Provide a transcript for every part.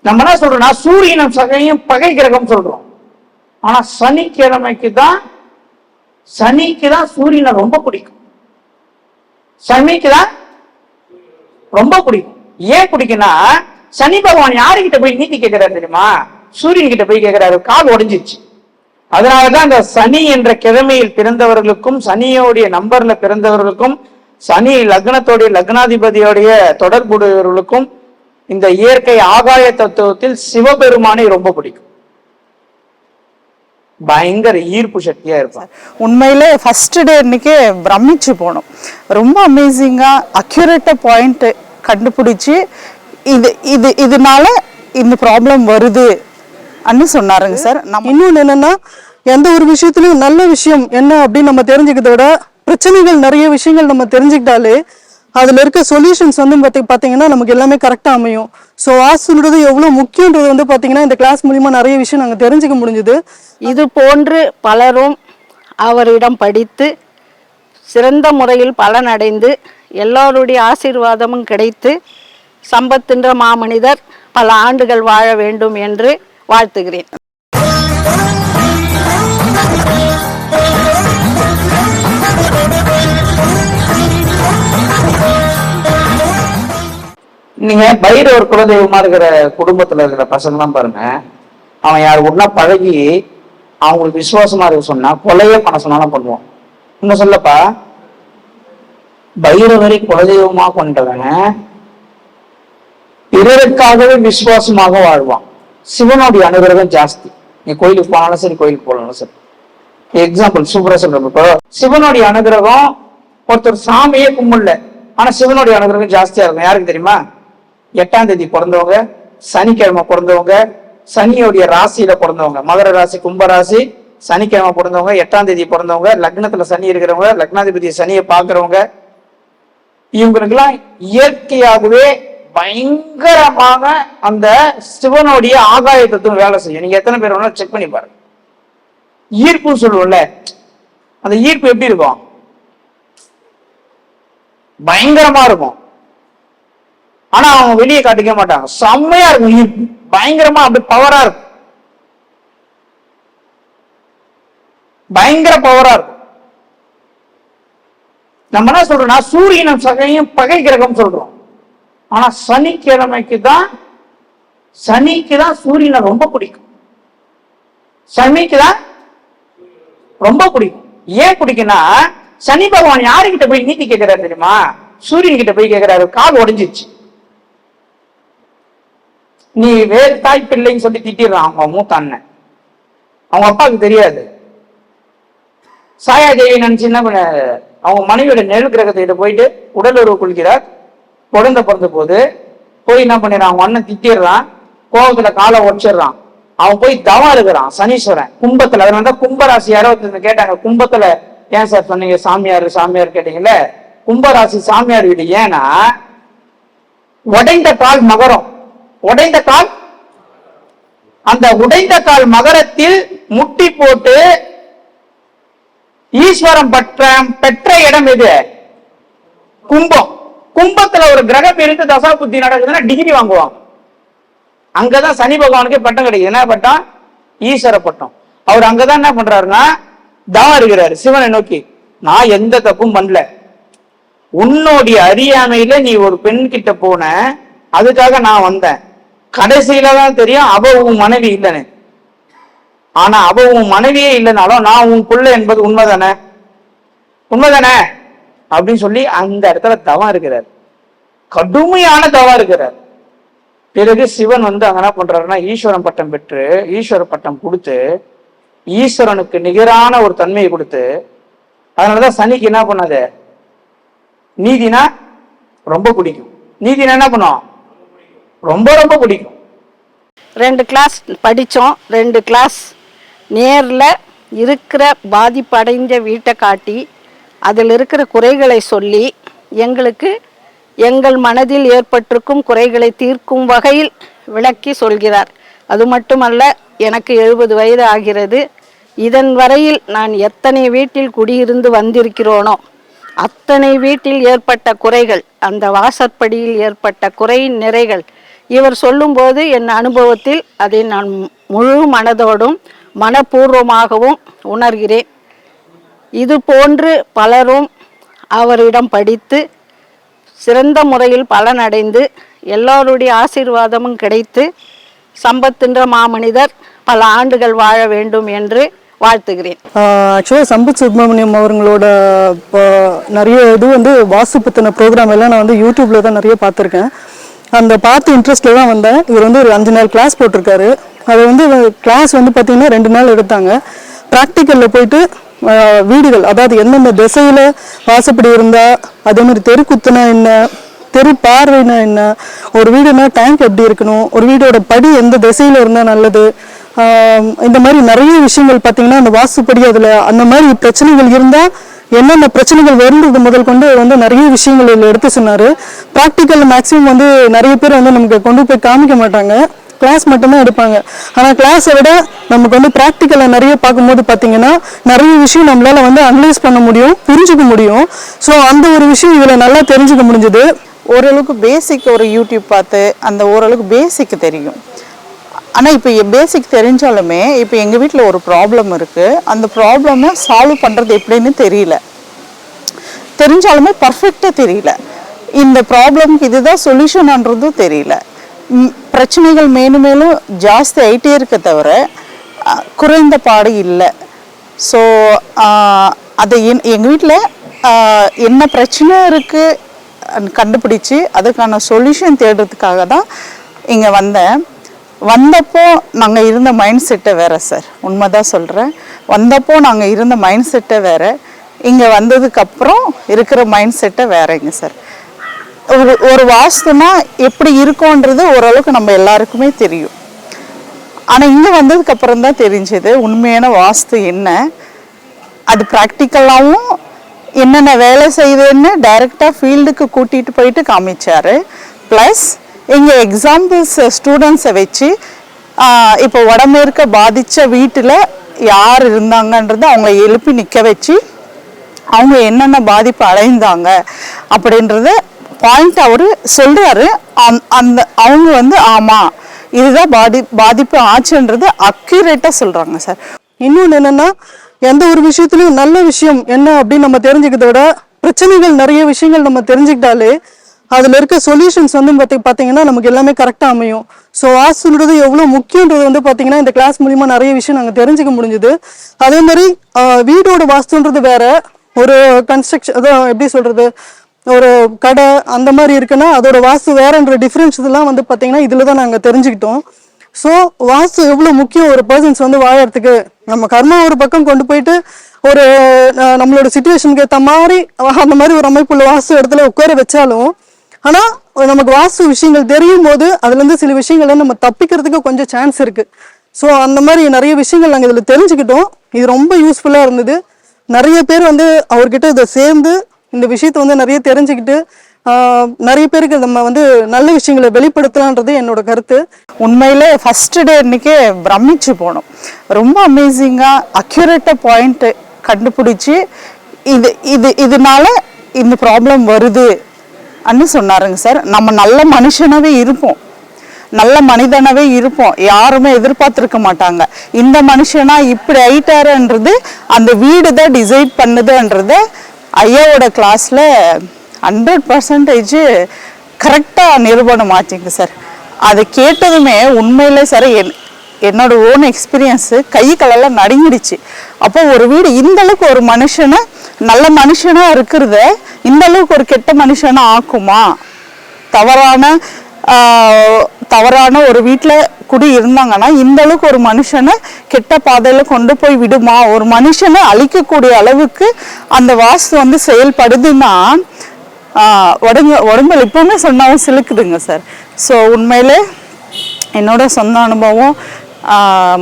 நம்ம என்ன சொல்றோம்னா சூரியனும் சகையும் பகை கிரகம் சொல்றோம். ஆனா சனிக்கு தான் சூரியனை ரொம்ப பிடிக்கும். சனிக்கு தான் ரொம்ப பிடிக்கும். ஏன் பிடிக்கும்னா சனி பகவான் யாருக்கிட்ட போய் நீதி கேட்கிறாரு தெரியுமா? சூரியன் கிட்ட போய் கேட்கிறாரு. கால் உடைஞ்சிச்சு. அதனாலதான் இந்த சனி என்ற கிழமையில் பிறந்தவர்களுக்கும் சனியோடைய நம்பர்ல பிறந்தவர்களுக்கும் சனி லக்னத்தோடைய லக்னாதிபதியோடைய தொடர்புடையவர்களுக்கும் இந்த இயற்கை ஆகாய தத்துவத்தில் சிவபெருமானை ரொம்ப பிடிக்கும். பயங்கர ஈர்ப்பு சக்தியா இருக்கும். உண்மையிலே ஃபர்ஸ்ட் டே இன்னைக்கு பிரமிச்சு போனோம். ரொம்ப அமேசிங்கா அக்யூரேட்டா பாயிண்ட் கண்டுபிடிச்சு இதனால இந்த ப்ராப்ளம் வருது அன்னு சொன்னாருங்க சார். நம்ம இன்னொன்று என்னன்னா, எந்த ஒரு விஷயத்துலையும் நல்ல விஷயம் என்ன அப்படின்னு நம்ம தெரிஞ்சுக்கிறத விட பிரச்சனைகள் நிறைய விஷயங்கள் நம்ம தெரிஞ்சுக்கிட்டாலே அதில் இருக்க சொல்யூஷன்ஸ் பார்த்தீங்கன்னா நமக்கு எல்லாமே கரெக்டாக அமையும். ஸோ வாஸ்துன்றது எவ்வளோ முக்கியன்றது பார்த்தீங்கன்னா இந்த கிளாஸ் மூலிமா நிறைய விஷயம் நாங்கள் தெரிஞ்சுக்க முடிஞ்சுது. இது போன்று பலரும் அவரிடம் படித்து சிறந்த முறையில் பலனடைந்து எல்லோருடைய ஆசீர்வாதமும் கிடைத்து சம்பத்தின்ற மாமனிதர் பல ஆண்டுகள் வாழ வேண்டும் என்று வாழ்த்துகிறேன். நீங்க பைரவர் குலதெய்வமா இருக்கிற குடும்பத்துல இருக்கிற பசங்கலாம் பாருங்க, அவன் யார் ஒன்னா பழகி அவங்களுக்கு விசுவாசமா இருக்க சொன்னா கொலையே பண்ண சொன்னாலும் பண்ணுவான். இன்னும் சொல்லப்பா, பைரவரை குலதெய்வமா கொண்டவன் பிறருக்காகவே விசுவாசமாக வாழ்வான். சிவனுடைய அனுகிரகம் ஜாஸ்தி. நீ கோயிலுக்கு போனாலும் சரி, கோயிலுக்கு போனாலும் சரி. எக்ஸாம்பிள் சூப்பரா சொல்றேன். இப்போ சிவனுடைய அனுகிரகம், ஒருத்தர் சாமியே கும்பிடல ஆனா சிவனுடைய அனுகிரகம் ஜாஸ்தியா இருக்கும். யாருக்கு தெரியுமா? 8ஆம் தேதி பிறந்தவங்க, சனிக்கிழமை பிறந்தவங்க, சனியோடைய ராசியில பிறந்தவங்க, மகர ராசி கும்பராசி, சனிக்கிழமை பிறந்தவங்க, 8ஆம் தேதி பிறந்தவங்க, லக்னத்துல சனி இருக்கிறவங்க, லக்னாதிபதி சனியை பாக்குறவங்க, இவங்களுக்கெல்லாம் இயற்கையாகவே பயங்கரமாக அந்த சிவனுடைய ஆகாய தத்துவம் வேலை செய்யும். நீங்க எத்தனை பேர் வேணாலும் செக் பண்ணி பாருங்க. ஈர்ப்புன்னு சொல்லுவோம்ல, அந்த ஈர்ப்பு எப்படி இருக்கும்? பயங்கரமா இருக்கும். ஆனா அவங்க வெளியே காட்டிக்க மாட்டாங்க. செம்மையா இருக்கும் ஈர்ப்பு, பயங்கரமா அப்படி பவரா இருக்கும், பயங்கர பவரா இருக்கும். நம்ம என்ன சொல்றோம்னா சூரியனும் சகையும் பகை கிரகம் சொல்றோம். ஆனா சனிக்கிழமைக்கு தான் சூரியனை ரொம்ப பிடிக்கும். சனிக்கு தான் ரொம்ப பிடிக்கும். ஏன் பிடிக்கும்னா சனி பகவான் யாருக்கிட்ட போய் நீதி கேட்கிறாரு தெரியுமா? சூரியன் கிட்ட போய் கேட்கிறாரு. கால் உடைஞ்சிச்சு. நீ வேறு தாய் பிள்ளைன்னு சொல்லி திட்டிடுறான் அவங்க மூத்த அண்ணன். அவங்க அப்பாவுக்கு தெரியாது. சாயாதேவி நினைச்சுன்னா அவங்க மனைவியோட நெல் கிரகத்திட்ட போயிட்டு உடல் உறவு கொள்கிறார். குழந்தை பிறந்த போது போய் என்ன பண்ணிடுறான், அவங்க அண்ணன் திட்டிடுறான். கோபத்துல காலை உடைச்சிடுறான். அவன் போய் தவம் இருக்கிறான் சனீஸ்வரன் கும்பத்துல. அதனால தான் கும்பராசி யாரோ கேட்டாங்க, கும்பத்துல ஏன் சார் சொன்னீங்க சாமியார் கேட்டீங்கல்ல? கும்பராசி சாமியார் வீடு. ஏன்னா உடைந்த கால் மகரம், உடைந்த கால், அந்த உடைந்த கால் மகரத்தில் முட்டி போட்டு ஈஸ்வரம் பெற்ற இடம் எது? கும்பம். கும்பத்துல ஒரு கிரகம் இருந்து தசா புத்தி நடக்குதுன்னா டிகிரி வாங்குவாங்க. அங்கதான் சனி பகவானுக்கு பட்டம் கிடைக்குது. என்ன பட்டம்? ஈஸ்வர பட்டம். அவர் அங்கதான் என்ன பண்றாருன்னா தவம் இருக்கிறாரு சிவனை நோக்கி. நான் எந்த தப்பும் பண்ணல, உன்னுடைய அறியாமையில நீ ஒரு பெண் கிட்ட போன, அதுக்காக நான் வந்தேன். கடைசியில தான் தெரியும் அவ உன் மனைவி இல்லைன்னு. ஆனா அவ உன் மனைவியே இல்லைனாலும் நான் உன் புள்ள என்பது உண்மைதானே அப்படின்னு சொல்லி அந்த இடத்துல தவம் இருக்கிறார். கடுமையான தவம் இருக்கிறார். பிறகு சிவன் அங்க என்ன பண்றாருன்னா ஈஸ்வரன் பட்டம் பெற்று, ஈஸ்வர பட்டம் கொடுத்து, ஈஸ்வரனுக்கு நிகரான ஒரு தன்மையை கொடுத்து, அதனாலதான் சனிக்கு என்ன பண்ணாது, நீதினா ரொம்ப பிடிக்கும். நீதினா என்ன பண்ணும்? ரொம்ப ரொம்ப பிடிக்கும். 2 கிளாஸ் படித்தோம். 2 கிளாஸ் நேரில் இருக்கிற பாதிப்படைஞ்ச வீட்டை காட்டி அதில் இருக்கிற குறைகளை சொல்லி எங்களுக்கு எங்கள் மனதில் ஏற்பட்டிருக்கும் குறைகளை தீர்க்கும் வகையில் விளக்கி சொல்கிறார். அது மட்டுமல்ல, எனக்கு 70 வயது ஆகிறது. இதன் வரையில் நான் எத்தனை வீட்டில் குடியிருந்து வந்திருக்கிறோனோ அத்தனை வீட்டில் ஏற்பட்ட குறைகள், அந்த வாசற்படியில் ஏற்பட்ட குறையின் நிறைகள் இவர் சொல்லும்போது என் அனுபவத்தில் அதை நான் முழு மனதோடும் மனப்பூர்வமாகவும் உணர்கிறேன். இது போன்று பலரும் அவரிடம் படித்து சிறந்த முறையில் பலனடைந்து எல்லோருடைய ஆசீர்வாதமும் கிடைத்து சம்பத்ன்ற மாமனிதர் பல ஆண்டுகள் வாழ வேண்டும் என்று வாழ்த்துகிறேன். ஆக்சுவலாக சம்பத் சுப்ரமணியம் அவங்களோட நிறைய இது வந்து வாஸ்து பற்றின ப்ரோக்ராம் எல்லாம் நான் வந்து யூடியூப்ல தான் நிறைய பார்த்துருக்கேன். அந்த பார்த்து இன்ட்ரெஸ்ட்டில் தான் வந்தேன். இவர் வந்து ஒரு 5 நாள் கிளாஸ் போட்டிருக்காரு. அதை வந்து கிளாஸ் வந்து பார்த்தீங்கன்னா 2 நாள் எடுத்தாங்க. ப்ராக்டிக்கலில் போயிட்டு வீடுகள், அதாவது எந்தெந்த திசையில் வாசப்படி இருந்தால், அதே மாதிரி தெருக்குத்துனா என்ன, தெரு பார்வைனா என்ன, ஒரு வீடுனா டேங்க் எப்படி இருக்கணும், ஒரு வீடோட படி எந்த திசையில் இருந்தால் நல்லது, இந்த மாதிரி நிறைய விஷயங்கள் பார்த்தீங்கன்னா அந்த வாஸ்துப்படி அதில் அந்த மாதிரி பிரச்சனைகள் இருந்தால் என்னென்ன பிரச்சனைகள் வருன்றது முதல் கொண்டு வந்து நிறைய விஷயங்கள் இதில் எடுத்து சொன்னார். ப்ராக்டிக்கல் மேக்ஸிமம் வந்து நிறைய பேர் வந்து நமக்கு கொண்டு போய் காமிக்க மாட்டாங்க, கிளாஸ் மட்டும்தான் எடுப்பாங்க. ஆனால் கிளாஸை விட நமக்கு வந்து ப்ராக்டிக்கலை நிறைய பார்க்கும்போது பார்த்தீங்கன்னா நிறைய விஷயம் நம்மளால வந்து அனலைஸ் பண்ண முடியும், புரிஞ்சுக்க முடியும். ஸோ அந்த ஒரு விஷயம் இதில் நல்லா தெரிஞ்சுக்க முடிஞ்சது. ஓரளவுக்கு பேசிக் ஒரு யூடியூப் பார்த்து அந்த ஓரளவுக்கு பேசிக் தெரியும். ஆனால் இப்போ பேசிக் தெரிஞ்சாலுமே இப்போ எங்கள் வீட்டில் ஒரு ப்ராப்ளம் இருக்குது, அந்த ப்ராப்ளமை சால்வ் பண்ணுறது எப்படின்னு தெரியல. தெரிஞ்சாலுமே பர்ஃபெக்டாக தெரியல. இந்த ப்ராப்ளம்க்கு இதுதான் சொல்யூஷன்ன்றதும் தெரியல. பிரச்சனைகள் மேலும் மேலும் ஜாஸ்தி ஆகிட்டே இருக்க தவிர குறைந்த பாடு இல்லை. ஸோ அதை எங்கள் வீட்டில் என்ன பிரச்சனை இருக்குது கண்டுபிடிச்சி அதுக்கான சொல்யூஷன் தேடுறதுக்காக தான் இங்கே வந்தேன். வந்தப்போ நாங்கள் இருந்த மைண்ட் செட்டை வேறு சார், உண்மைதான் சொல்கிறேன். வந்தப்போ நாங்கள் இருந்த மைண்ட் செட்டை வேறு, இங்கே வந்ததுக்கப்புறம் இருக்கிற மைண்ட் செட்டை வேறங்க சார். ஒரு வாஸ்துனா எப்படி இருக்கும்ன்றது ஓரளவுக்கு நம்ம எல்லாருக்குமே தெரியும். ஆனால் இங்கே வந்ததுக்கு அப்புறம் தான் தெரிஞ்சது உண்மையான வாஸ்து என்ன, அது ப்ராக்டிக்கலாகவும் என்னென்ன வேலை செய்யுதுன்னு டைரெக்டாக ஃபீல்டுக்கு கூட்டிகிட்டு போயிட்டு காமிச்சார். ப்ளஸ் இங்கே எக்ஸாம்பிள்ஸ் ஸ்டூடெண்ட்ஸை வச்சு இப்போ வடமேற்க பாதித்த வீட்டில் யார் இருந்தாங்கன்றதை அவங்கள எழுப்பி நிற்க வச்சு அவங்க என்னென்ன பாதிப்பு அடைந்தாங்க அப்படின்றத பாயிண்ட் அவர் சொல்கிறாரு. அந்த அவங்க வந்து ஆமாம் இதுதான் பாதிப்பு ஆச்சுன்றது அக்யூரேட்டாக சொல்கிறாங்க சார். இன்னொன்று என்னென்னா, எந்த ஒரு விஷயத்துலையும் நல்ல விஷயம் என்ன அப்படின்னு நம்ம தெரிஞ்சுக்கிறத விட பிரச்சனைகள் நிறைய விஷயங்கள் நம்ம தெரிஞ்சுக்கிட்டாலே அதில் இருக்க சொல்யூஷன்ஸ் வந்து பார்த்தீங்கன்னா நமக்கு எல்லாமே கரெக்டாக அமையும். ஸோ வாஸ்துன்றது எவ்வளோ முக்கியன்றது வந்து பார்த்தீங்கன்னா இந்த கிளாஸ் மூலிமா நிறைய விஷயம் நாங்கள் தெரிஞ்சுக்க முடிஞ்சுது. அதே மாதிரி வீடோட வாஸ்துன்றது வேற, ஒரு கன்ஸ்ட்ரக்ஷன் அதான் எப்படி சொல்கிறது, ஒரு கடை அந்த மாதிரி இருக்குன்னா அதோட வாஸ்து வேறன்ற டிஃப்ரென்ஸ் இதெல்லாம் வந்து பார்த்தீங்கன்னா இதில் தான் நாங்கள் தெரிஞ்சுக்கிட்டோம். ஸோ வாஸ்து எவ்வளோ முக்கியம் ஒரு பர்சன்ஸ் வந்து வாழறதுக்கு. நம்ம கர்மா ஒரு பக்கம் கொண்டு போயிட்டு ஒரு நம்மளோட சிச்சுவேஷனுக்கு ஏற்ற மாதிரி அந்த மாதிரி ஒரு அமைப்புள்ள வாஸ்து இடத்துல உட்கார வச்சாலும், ஆனால் நமக்கு வாஸ்து விஷயங்கள் தெரியும் போது அதுலேருந்து சில விஷயங்களை நம்ம தப்பிக்கிறதுக்கு கொஞ்சம் சான்ஸ் இருக்குது. ஸோ அந்த மாதிரி நிறைய விஷயங்கள் நாங்கள் இதில் தெரிஞ்சுக்கிட்டோம். இது ரொம்ப யூஸ்ஃபுல்லாக இருந்தது. நிறைய பேர் வந்து அவர்கிட்ட இதை சேர்ந்து இந்த விஷயத்தை வந்து நிறைய தெரிஞ்சுக்கிட்டு நிறைய பேருக்கு நம்ம வந்து நல்ல விஷயங்களை வெளிப்படுத்தலான்றது என்னோட கருத்து. உண்மையிலே ஃபர்ஸ்ட் டே அன்னைக்கே பிரமிச்சு போனோம். ரொம்ப அமேசிங்காக அக்யூரேட்டாக பாயிண்ட்டு கண்டுபிடிச்சி இதனால இந்த ப்ராப்ளம் வருது அன்னு சொன்னாருங்க சார். நம்ம நல்ல மனுஷனாகவே இருப்போம், நல்ல மனிதனாகவே இருப்போம், யாருமே எதிர்பார்த்துருக்க மாட்டாங்க இந்த மனுஷனா இப்படி ஆயிட்டாருன்றது அந்த வீடு தான் டிசைட் பண்ணுதுன்றது ஐயாவோட கிளாஸில் 100% கரெக்டாக நிரூபணம் ஆச்சுங்க சார். அதை கேட்டதுமே உண்மையிலே சார் என்னோட ஓன் எக்ஸ்பீரியன்ஸு கை காலெல்லாம் நடுங்கிடுச்சு. அப்போ ஒரு வீடு இந்த அளவுக்கு ஒரு மனுஷனை நல்ல மனுஷனாக இருக்கிறத இந்த அளவுக்கு ஒரு கெட்ட மனுஷனா ஆக்குமா, தவறான ஒரு வீட்டில் குடி இருந்தாங்கன்னா இந்த அளவுக்கு ஒரு மனுஷனை கெட்ட பாதையில் கொண்டு போய் விடுமா, ஒரு மனுஷனை அழிக்கக்கூடிய அளவுக்கு அந்த வாஸ்து வந்து செயல்படுதுன்னா உடம்புல இப்பவுமே சொன்னாலும் சிலுக்குதுங்க சார். ஸோ உண்மையிலே என்னோட சொந்த அனுபவம்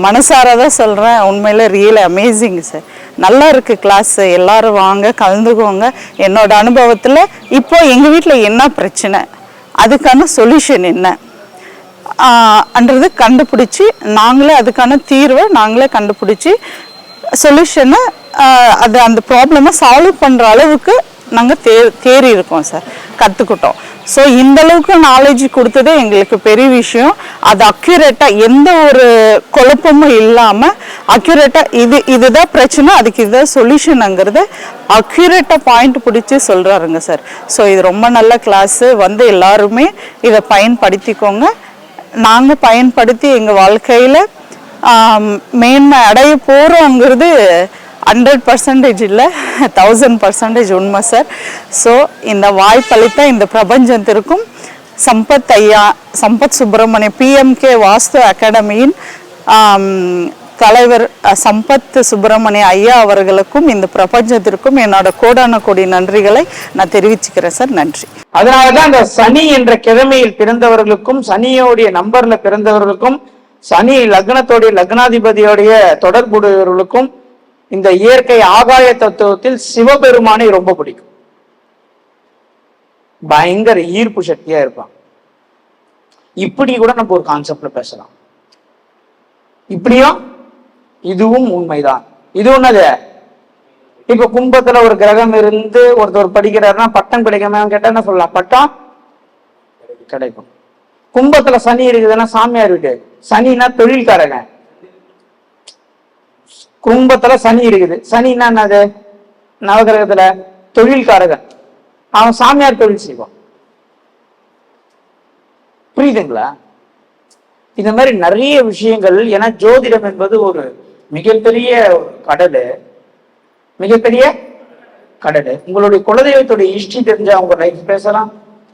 மனசாரதான் சொல்கிறேன். உண்மையிலே ரியல் அமேசிங் சார். நல்லா இருக்குது கிளாஸு, எல்லோரும் வாங்க கலந்துக்குவோங்க. என்னோட அனுபவத்தில் இப்போ எங்கள் வீட்டில் என்ன பிரச்சனை, அதுக்கான சொல்யூஷன் என்ன அன்றது கண்டுபிடிச்சி நாங்களே அதுக்கான தீர்வை நாங்களே கண்டுபிடிச்சி சொல்யூஷனை அந்த ப்ராப்ளமை சால்வ் பண்ணுற அளவுக்கு நாங்கள் தேறி இருக்கோம் சார். கற்றுக்கிட்டோம். ஸோ இந்த அளவுக்கு நாலேஜ் கொடுத்ததே எங்களுக்கு பெரிய விஷயம். அது அக்யூரேட்டாக எந்த ஒரு குழப்பமும் இல்லாமல் அக்யூரேட்டாக இதுதான் பிரச்சனை, அதுக்கு இதுதான் சொல்யூஷனுங்கிறத அக்யூரேட்டாக பாயிண்ட் பிடிச்சி சொல்கிறாருங்க சார். ஸோ இது ரொம்ப நல்ல கிளாஸு, வந்து எல்லாருமே இதை பயன்படுத்திக்கோங்க. நாங்கள் பயன்படுத்தி எங்கள் வாழ்க்கையில் மேன்மை அடைய போகிறோங்கிறது 100% இல்லை, 1000% உண்மை சார். ஸோ இந்த வாய்ப்பளித்த இந்த பிரபஞ்சத்திற்கும் சம்பத் ஐயா, சம்பத் சுப்பிரமணியம், பிஎம்கே வாஸ்து அகாடமியின் தலைவர் சம்பத் சுப்பிரமணிய ஐயா அவர்களுக்கும் இந்த பிரபஞ்சத்திற்கும் என்னோட கோடான கோடி நன்றிகளை நான் தெரிவிச்சுக்கிறேன் சார். நன்றி. அதனாலதான் இந்த சனி என்ற கிழமையில் பிறந்தவர்களுக்கும், சனியோடைய நம்பர்ல பிறந்தவர்களுக்கும், சனி லக்னத்தோடைய லக்னாதிபதியோடைய தொடர்புடையவர்களுக்கும் இந்த இயற்கை ஆகாய தத்துவத்தில் சிவபெருமானை ரொம்ப பிடிக்கும். பயங்கர ஈர்ப்பு சக்தியா இருப்பான். இப்படி கூட நம்ம ஒரு கான்செப்ட்ல பேசலாம். இப்படியும் இதுவும் உண்மைதான். இது ஒண்ணது, இப்ப கும்பத்துல ஒரு கிரகம் இருந்து ஒருத்தர் படிக்கிறாருன்னா பட்டம் கிடைக்காம கேட்டா என்ன சொல்லலாம்? பட்டம் கிடைக்கும். கும்பத்துல சனி இருக்குதுன்னா சாமியார் வீட்டு, சனின்னா தொழில்காரங்க. கும்பத்துல சனி இருக்குது, சனின்னா என்னது? நவகிரகத்துல தொழில்காரகன், அவன் சாமியார் தொழில் செய்வான். புரியுதுங்களா? இந்த மாதிரி நிறைய விஷயங்கள். ஏன்னா ஜோதிடம் என்பது ஒரு மிகப்பெரிய கடல், மிகப்பெரிய கடல். உங்களுடைய குலதெய்வத்துடைய ஹிஸ்டரி தெரிஞ்சா உங்க லைஃப் பேசலாம்,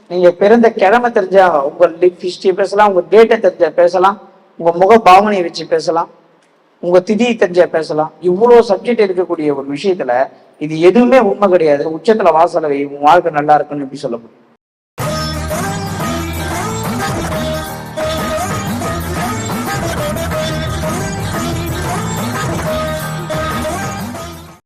நீங்க பிறந்த கிழமை தெரிஞ்சா உங்க லைஃப் ஹிஸ்டரி பேசலாம், உங்க டேட்டை தெரிஞ்சா பேசலாம், உங்க முக பாவனையை வச்சு பேசலாம், உங்க திதியை தெரிஞ்சா பேசலாம். இவ்வளவு சப்ஜெக்ட் இருக்கக்கூடிய ஒரு விஷயத்துல இது எதுவுமே உண்மை கிடையாது. உச்சத்துல வாசலை உன் வாழ்க்கை நல்லா இருக்குன்னு எப்படி சொல்ல முடியும்?